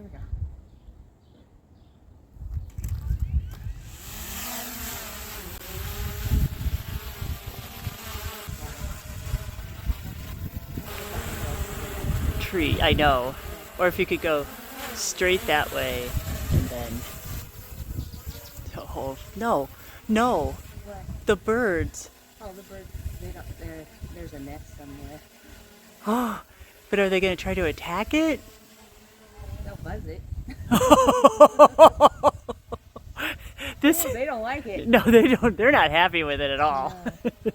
we go. Tree, I know. Or if you could go straight that way and then. Oh, no, no. What? The birds. Oh, the birds, there's a nest somewhere. Oh, but are they going to try to attack it? They'll buzz it. This, Oh, they don't like it. no, they don't. They're not happy with it at all. Okay,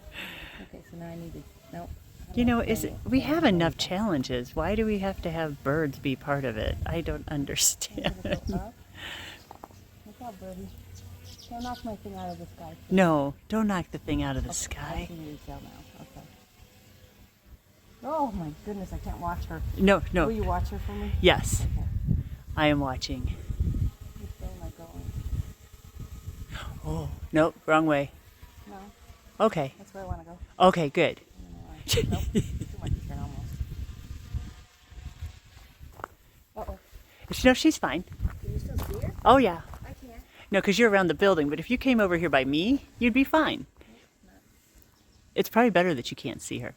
so now I need to, nope. You know, we have enough challenges. Why do we have to have birds be part of it? I don't understand. Look out, birdie. Don't knock my thing out of the sky. Please. No, don't knock the thing out of the I sky. see you tell now. Okay. Oh my goodness, I can't watch her. No, no. Will you watch her for me? Yes, Okay. I am watching. Which way am I going? Oh, nope, wrong way. No, Okay, that's where I want to go. okay, good. Nope, too much turn almost. Uh-oh. No, she's fine. Can you still see her? Oh, yeah. I can't. No, because you're around the building, but if you came over here by me, you'd be fine. It's probably better that you can't see her.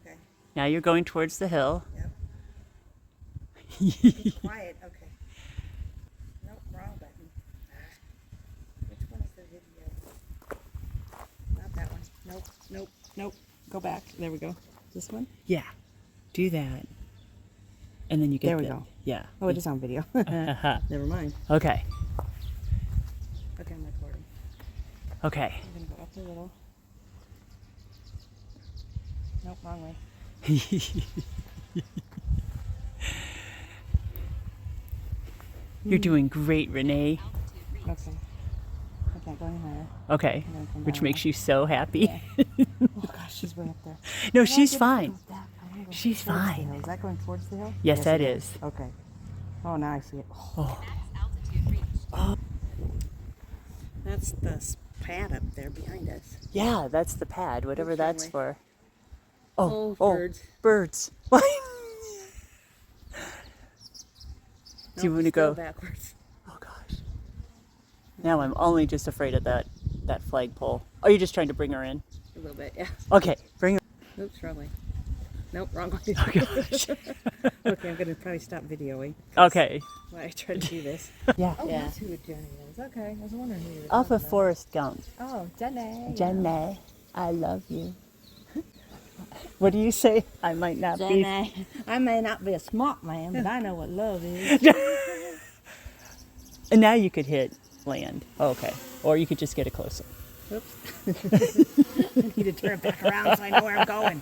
Okay. Now you're going towards the hill. Yep. Be quiet. Okay. Nope, wrong button. Which one is the video? Not that one. Nope, nope, nope. Go back. There we go. This one? Yeah, do that. And then you get There we go. Yeah. Oh, it is on video. Never mind. Okay, Okay, I'm recording. okay. I'm gonna go up a little. Nope, wrong way. You're doing great, Renee. Okay. I can't go any higher. Okay, I'm gonna come which down makes you so happy. Yeah. Oh gosh, she's way up there. No, How do I she's get fine. to go back? I wanna go She's towards the fine. hill. Is that going towards the hill? Yes, that it is. Okay. Oh, now I see it. Oh, Oh. That's the pad up there behind us. yeah, that's the pad, whatever Which that's way? for. Oh, Oh, birds. birds. What? Do you Nope, want to still go? backwards? Oh gosh. Now I'm only just afraid of that flagpole. Oh, you're just trying to bring her in? A little bit, yeah. Okay, bring her. Oops, wrong way. Nope, wrong way. Oh gosh. Okay, I'm gonna probably stop videoing. Okay. While I try to do this. Yeah. Oh, Yeah. that's who Jenny is. Okay, I was wondering who you were Off talking of about. Forrest Gump. Oh, Jenny. Jenny, I love you. What do you say? I might not be. Jenny. I may not be a smart man, but I know what love is. And now you could hit land. Okay. Or you could just get it closer. Oops. I need to turn it back around so I know where I'm going.